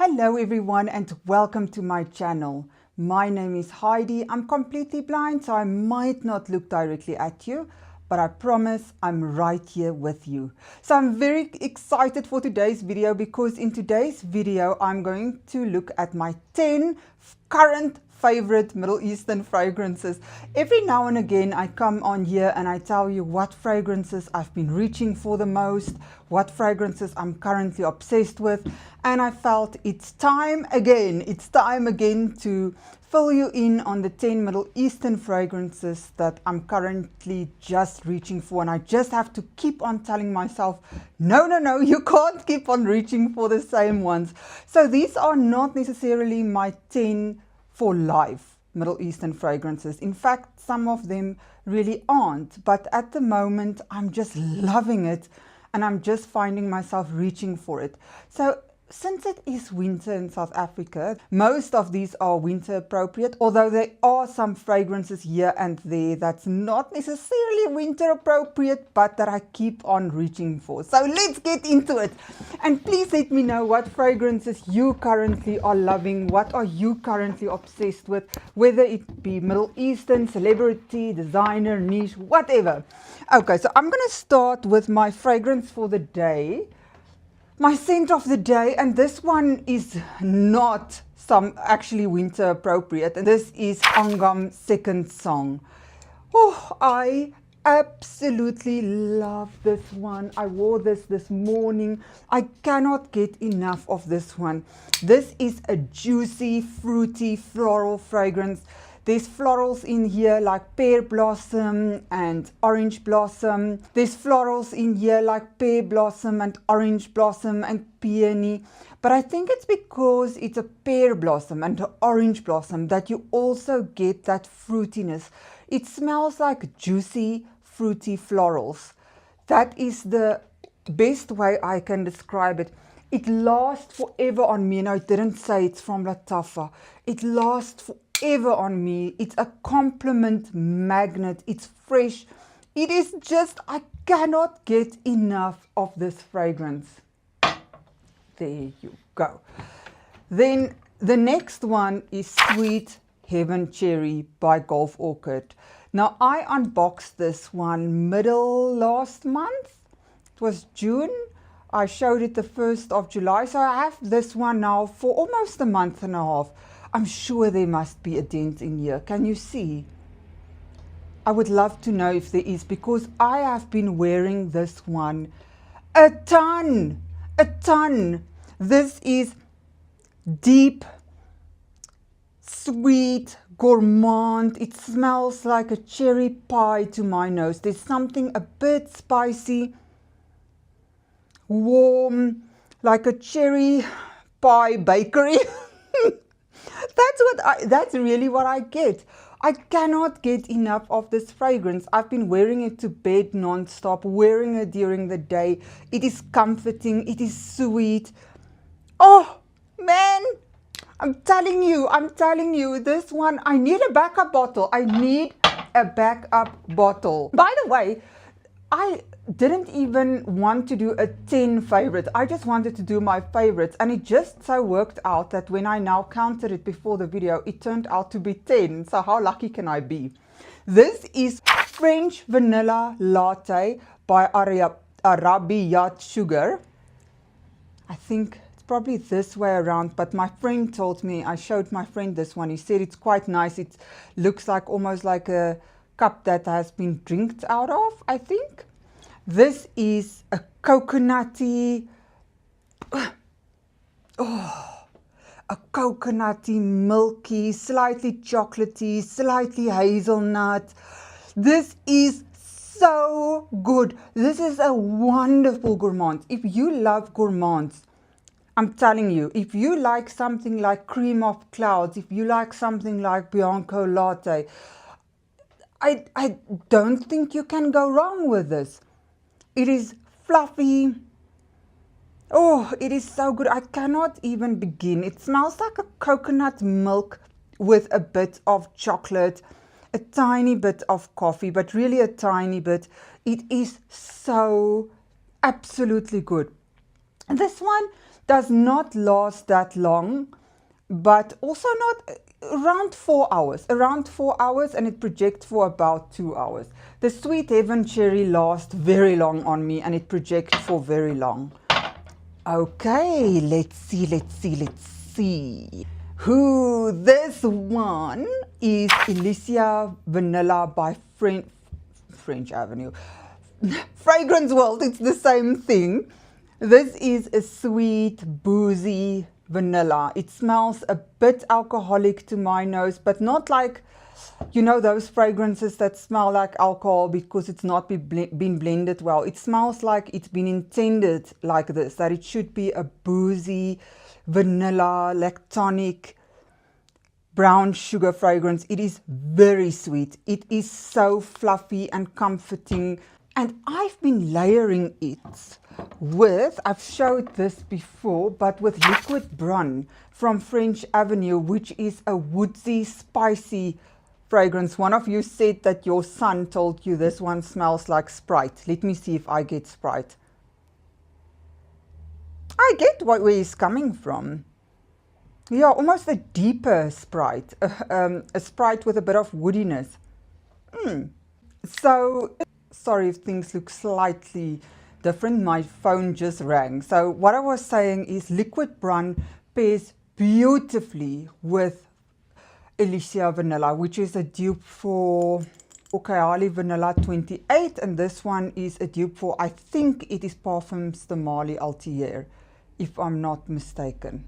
Hello everyone and welcome to my channel. My name is Heidi. I'm completely blind, so I might not look directly at you, but I promise I'm right here with you. So I'm very excited for today's video because in today's video I'm going to look at my 10 current favorite Middle Eastern fragrances. Every now and again I come on here and I tell you what fragrances I've been reaching for the most, what fragrances I'm currently obsessed with, and I felt it's time again to fill you in on the 10 Middle Eastern fragrances that I'm currently just reaching for. And I just have to keep on telling myself, no, you can't keep on reaching for the same ones. So these are not necessarily my 10 for life Middle Eastern fragrances. In fact, some of them really aren't, but at the moment I'm just loving it and I'm just finding myself reaching for it. So since it is winter in South Africa, most of these are winter appropriate, although there are some fragrances here and there that's not necessarily winter appropriate, but that I keep on reaching for. So let's get into it. And please let me know what fragrances you currently are loving, what are you currently obsessed with, whether it be Middle Eastern, celebrity, designer, niche, whatever. Okay, so I'm going to start with my fragrance for the day. My scent of the day, and this one is not actually winter appropriate, and this is Angam Second Song. Oh, I absolutely love this one. I wore this morning. I cannot get enough of this one. This is a juicy, fruity, floral fragrance. There's florals in here like pear blossom and orange blossom. There's florals in here like pear blossom and orange blossom and peony. But I think it's because it's a pear blossom and an orange blossom that you also get that fruitiness. It smells like juicy, fruity florals. That is the best way I can describe it. It lasts forever on me. And I didn't say it's from Lattafa. It lasts forever on me. It's a compliment magnet. It's fresh. It is just, I cannot get enough of this fragrance. There you go. Then the next one is Sweet Heaven Cherry by Gulf Orchid. Now I unboxed this one middle last month. It was June. I showed it the 1st of July. So I have this one now for almost a month and a half. I'm sure there must be a dent in here. Can you see? I would love to know if there is, because I have been wearing this one a ton. This is deep, sweet, gourmand. It smells like a cherry pie to my nose. There's something a bit spicy, warm, like a cherry pie bakery. That's really what I get. I cannot get enough of this fragrance. I've been wearing it to bed non-stop, wearing it during the day. It is comforting. It is sweet. Oh, man. I'm telling you, this one, I need a backup bottle. I need a backup bottle. By the way, I didn't even want to do a 10 favorites. I just wanted to do my favorites, and it just so worked out that when I now counted it before the video, it turned out to be 10. So how lucky can I be? This is French Vanilla Latte by Arabiyat Sugar. I think it's probably this way around, but my friend told me, I showed my friend this one. He said it's quite nice. It looks like almost like a cup that has been drinked out of, I think. This is a coconutty, a coconutty, milky, slightly chocolatey, slightly hazelnut. This is so good. This is a wonderful gourmand. If you love gourmands, I'm telling you, if you like something like Cream of Clouds, if you like something like Bianco Latte, I don't think you can go wrong with this. It is fluffy. Oh, it is so good. I cannot even begin. It smells like a coconut milk with a bit of chocolate, a tiny bit of coffee, but really a tiny bit. It is so absolutely good. And this one, does not last that long, but also not around 4 hours, and it projects for about 2 hours. The Sweet Heaven cherry lasts very long on me, and it projects for very long. Okay, let's see. Who this one is Elysia Vanilla by French Avenue. Fragrance World, it's the same thing. This is a sweet, boozy vanilla. It smells a bit alcoholic to my nose, but not like, you know, those fragrances that smell like alcohol because it's not been blended well. It smells like it's been intended like this, that it should be a boozy, vanilla, lactonic, brown sugar fragrance. It is very sweet. It is so fluffy and comforting. And I've been layering it with, I've showed this before, but with Liquid Brun from French Avenue, which is a woodsy, spicy fragrance. One of you said that your son told you this one smells like Sprite. Let me see if I get Sprite. I get where he's coming from. Yeah, almost a deeper Sprite, a Sprite with a bit of woodiness. So, sorry if things look slightly different. My phone just rang. So what I was saying is Liquid Brun pairs beautifully with Elysia Vanilla, which is a dupe for Kayali Vanilla 28, and this one is a dupe for, I think it is Parfums de Marly Altier, if I'm not mistaken.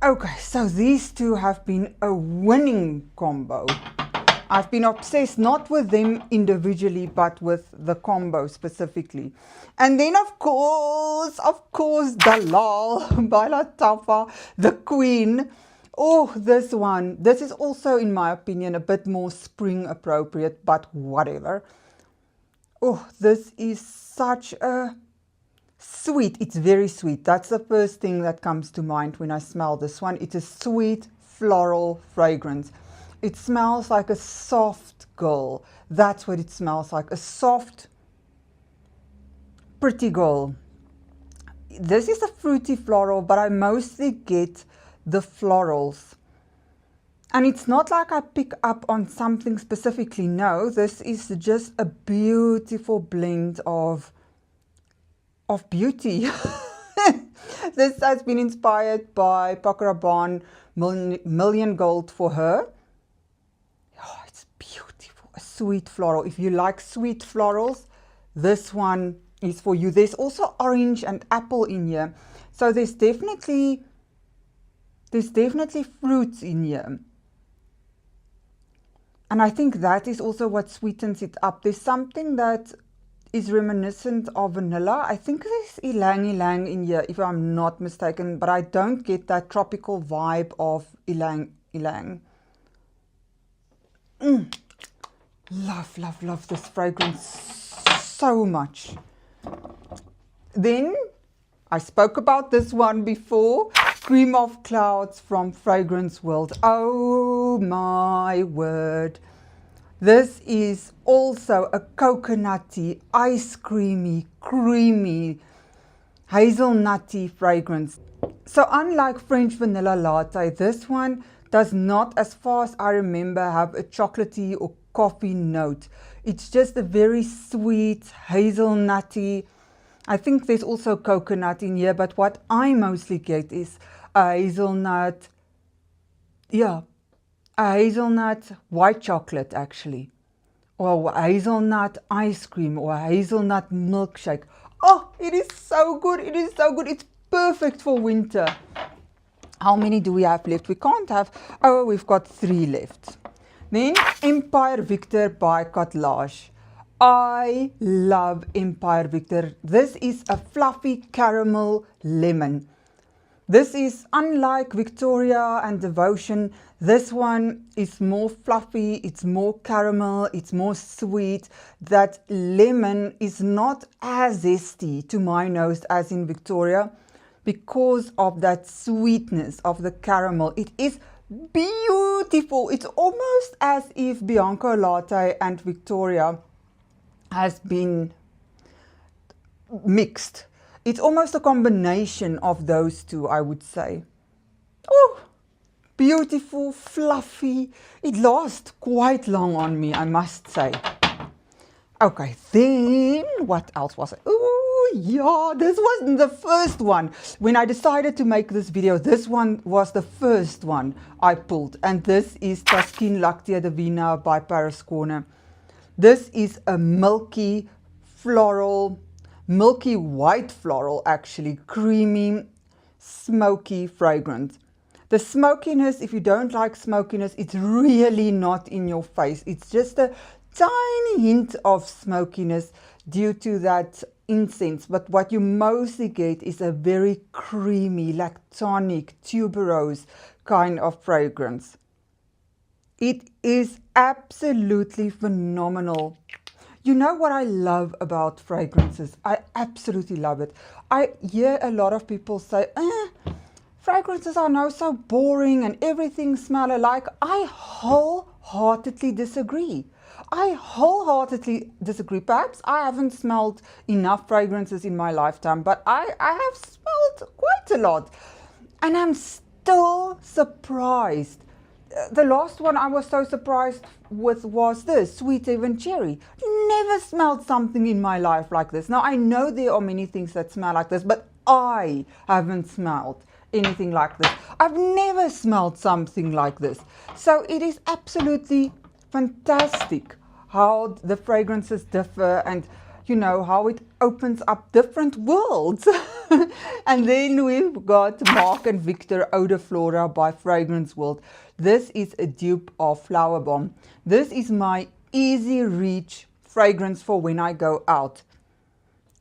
Okay, so these two have been a winning combo. I've been obsessed not with them individually, but with the combo specifically. And then of course, Dalal by Lattafa, the Queen. Oh, this one. This is also, in my opinion, a bit more spring appropriate, but whatever. Oh, this is such a sweet. It's very sweet. That's the first thing that comes to mind when I smell this one. It's a sweet floral fragrance. It smells like a soft girl. That's what it smells like. A soft, pretty girl. This is a fruity floral, but I mostly get the florals. And it's not like I pick up on something specifically. No, this is just a beautiful blend of beauty. This has been inspired by Paco Rabanne Million Gold for Her. Oh, it's beautiful. A sweet floral. If you like sweet florals, this one is for you. There's also orange and apple in here. So there's definitely fruits in here. And I think that is also what sweetens it up. There's something that is reminiscent of vanilla. I think there's ylang ylang in here, if I'm not mistaken, but I don't get that tropical vibe of ylang ylang. Love this fragrance so much. Then I spoke about this one before, Cream of Clouds from Fragrance World. Oh my word. This is also a coconutty, ice creamy, hazelnutty fragrance. So unlike French Vanilla Latte, this one does not, as far as I remember, have a chocolatey or coffee note. It's just a very sweet, hazelnutty. I think there's also coconut in here, but what I mostly get is a hazelnut, a hazelnut white chocolate actually, or a hazelnut ice cream, or a hazelnut milkshake. Oh, it is so good. It is so good. It's perfect for winter. How many do we have left? We can't have, oh, we've got 3 left. Then Empire Victor by Cotelage. I love Empire Victor. This is a fluffy caramel lemon. This is unlike Victoria and Devotion. This one is more fluffy, it's more caramel, it's more sweet. That lemon is not as zesty to my nose as in Victoria because of that sweetness of the caramel. It is beautiful. It's almost as if Bianco Latte and Victoria has been mixed. It's almost a combination of those two, I would say. Oh, beautiful, fluffy. It lasts quite long on me, I must say. Okay, then what else was it? Oh, yeah, this wasn't the first one. When I decided to make this video, this one was the first one I pulled. And this is Taskeen Lactea Divina by Paris Corner. This is a milky floral, milky white floral actually, creamy, smoky fragrance. The smokiness, if you don't like smokiness, it's really not in your face. It's just a tiny hint of smokiness due to that incense. But what you mostly get is a very creamy, lactonic, tuberose kind of fragrance. It is absolutely phenomenal. You know what I love about fragrances? I absolutely love it. I hear a lot of people say, fragrances are now so boring and everything smells alike. I wholeheartedly disagree. Perhaps I haven't smelled enough fragrances in my lifetime, but I have smelled quite a lot. And I'm still surprised. The last one I was so surprised with was this, Sweet Heaven Cherry. Never smelled something in my life like this. Now, I know there are many things that smell like this, but I haven't smelled anything like this. I've never smelled something like this. So it is absolutely fantastic how the fragrances differ and, you know, how it opens up different worlds. And then we've got Marc and Victor Eau de Flora by Fragrance World. This is a dupe of Flower Bomb. This is my easy reach fragrance for when I go out.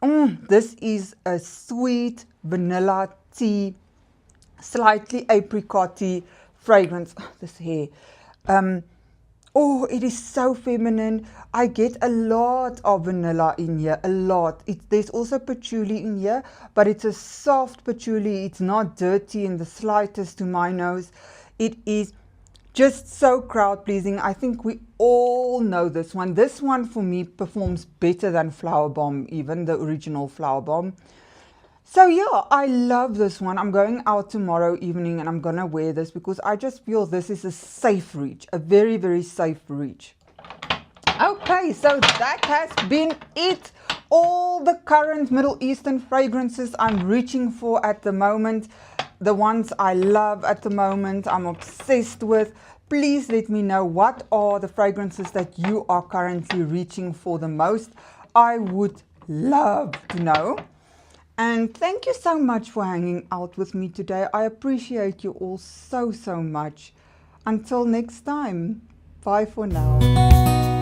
This is a sweet vanilla tea, slightly apricot-y fragrance. This hair. Oh, it is so feminine. I get a lot of vanilla in here, a lot. There's also patchouli in here, but it's a soft patchouli. It's not dirty in the slightest to my nose. It is just so crowd pleasing. I think we all know this one. This one for me performs better than Flower Bomb, even the original Flower Bomb. So yeah, I love this one. I'm going out tomorrow evening and I'm gonna wear this because I just feel this is a safe reach, a very, very safe reach. Okay, so that has been it. All the current Middle Eastern fragrances I'm reaching for at the moment, the ones I love at the moment, I'm obsessed with. Please let me know what are the fragrances that you are currently reaching for the most. I would love to know. And thank you so much for hanging out with me today. I appreciate you all so, so much. Until next time, bye for now.